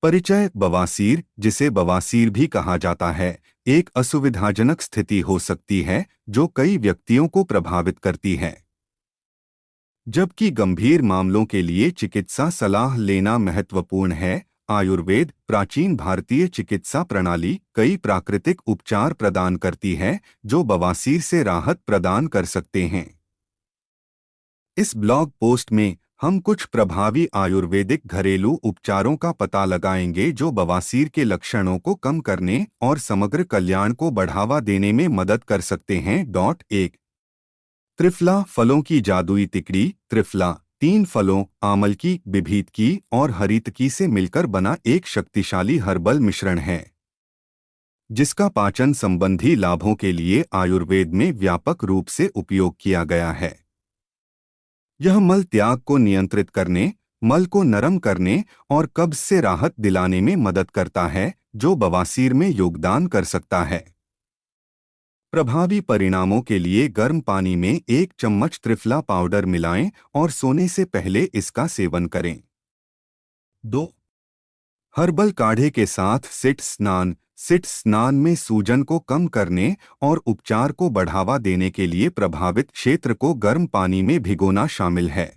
परिचय। बवासीर, जिसे बवासीर भी कहा जाता है, एक असुविधाजनक स्थिति हो सकती है जो कई व्यक्तियों को प्रभावित करती है। जबकि गंभीर मामलों के लिए चिकित्सा सलाह लेना महत्वपूर्ण है। आयुर्वेद, प्राचीन भारतीय चिकित्सा प्रणाली, कई प्राकृतिक उपचार प्रदान करती है जो बवासीर से राहत प्रदान कर सकते हैं। इस ब्लॉग पोस्ट में हम कुछ प्रभावी आयुर्वेदिक घरेलू उपचारों का पता लगाएंगे जो बवासीर के लक्षणों को कम करने और समग्र कल्याण को बढ़ावा देने में मदद कर सकते हैं। 1 त्रिफला फलों की जादुई तिकड़ी। त्रिफला 3 फलों आमलकी, बिभीतकी और हरितकी से मिलकर बना एक शक्तिशाली हर्बल मिश्रण है जिसका पाचन संबंधी लाभों के लिए आयुर्वेद में व्यापक रूप से उपयोग किया गया है। यह मल त्याग को नियंत्रित करने, मल को नरम करने और कब्ज से राहत दिलाने में मदद करता है जो बवासीर में योगदान कर सकता है। प्रभावी परिणामों के लिए गर्म पानी में 1 चम्मच त्रिफला पाउडर मिलाएं और सोने से पहले इसका सेवन करें। 2 हर्बल काढ़े के साथ सिट स्नान। सिट स्नान में सूजन को कम करने और उपचार को बढ़ावा देने के लिए प्रभावित क्षेत्र को गर्म पानी में भिगोना शामिल है।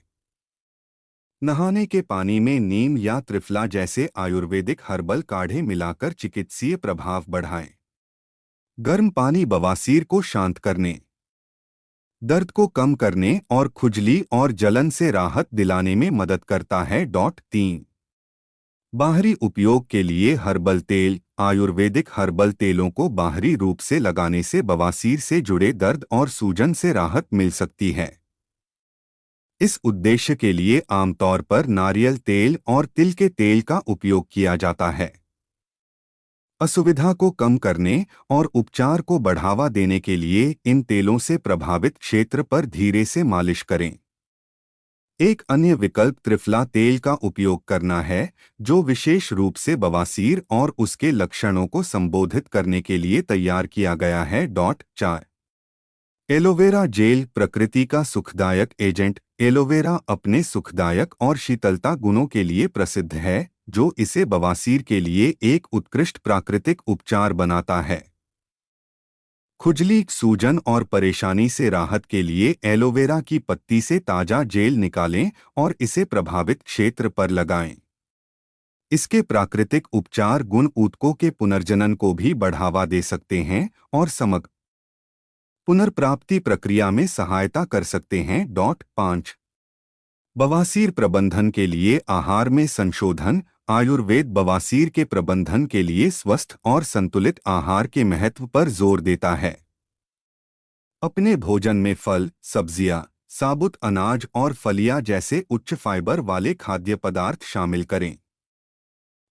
नहाने के पानी में नीम या त्रिफला जैसे आयुर्वेदिक हर्बल काढ़े मिलाकर चिकित्सीय प्रभाव बढ़ाएं। गर्म पानी बवासीर को शांत करने, दर्द को कम करने और खुजली और जलन से राहत दिलाने में मदद करता है। 3 बाहरी उपयोग के लिए हर्बल तेल। आयुर्वेदिक हर्बल तेलों को बाहरी रूप से लगाने से बवासीर से जुड़े दर्द और सूजन से राहत मिल सकती है। इस उद्देश्य के लिए आमतौर पर नारियल तेल और तिल के तेल का उपयोग किया जाता है। असुविधा को कम करने और उपचार को बढ़ावा देने के लिए इन तेलों से प्रभावित क्षेत्र पर धीरे से मालिश करें। एक अन्य विकल्प त्रिफला तेल का उपयोग करना है जो विशेष रूप से बवासीर और उसके लक्षणों को संबोधित करने के लिए तैयार किया गया है। 4 एलोवेरा जेल, प्रकृति का सुखदायक एजेंट। एलोवेरा अपने सुखदायक और शीतलता गुणों के लिए प्रसिद्ध है जो इसे बवासीर के लिए एक उत्कृष्ट प्राकृतिक उपचार बनाता है। खुजली, सूजन और परेशानी से राहत के लिए एलोवेरा की पत्ती से ताजा जेल निकालें और इसे प्रभावित क्षेत्र पर लगाएं। इसके प्राकृतिक उपचार गुण ऊतकों के पुनर्जनन को भी बढ़ावा दे सकते हैं और समग्र पुनर्प्राप्ति प्रक्रिया में सहायता कर सकते हैं। 5 बवासीर प्रबंधन के लिए आहार में संशोधन। आयुर्वेद बवासीर के प्रबंधन के लिए स्वस्थ और संतुलित आहार के महत्व पर जोर देता है। अपने भोजन में फल, सब्जियां, साबुत अनाज और फलियां जैसे उच्च फाइबर वाले खाद्य पदार्थ शामिल करें।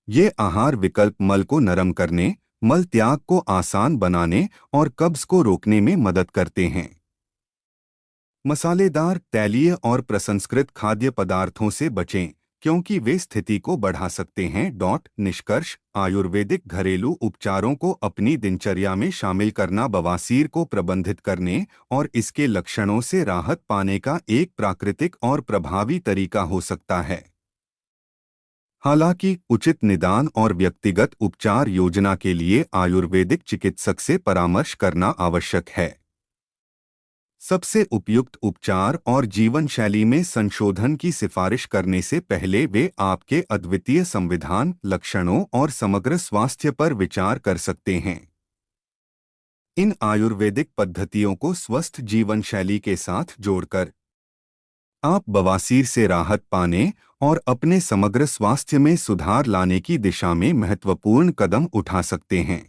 ये आहार विकल्प मल को नरम करने, मल त्याग को आसान बनाने और कब्ज को रोकने में मदद करते हैं। मसालेदार, तैलीय और प्रसंस्कृत खाद्य पदार्थों से बचें क्योंकि वे स्थिति को बढ़ा सकते हैं। निष्कर्ष, आयुर्वेदिक घरेलू उपचारों को अपनी दिनचर्या में शामिल करना बवासीर को प्रबंधित करने और इसके लक्षणों से राहत पाने का एक प्राकृतिक और प्रभावी तरीका हो सकता है। हालांकि उचित निदान और व्यक्तिगत उपचार योजना के लिए आयुर्वेदिक चिकित्सक से परामर्श करना आवश्यक है। सबसे उपयुक्त उपचार और जीवन शैली में संशोधन की सिफारिश करने से पहले वे आपके अद्वितीय संविधान, लक्षणों और समग्र स्वास्थ्य पर विचार कर सकते हैं। इन आयुर्वेदिक पद्धतियों को स्वस्थ जीवन शैली के साथ जोड़कर आप बवासीर से राहत पाने और अपने समग्र स्वास्थ्य में सुधार लाने की दिशा में महत्वपूर्ण कदम उठा सकते हैं।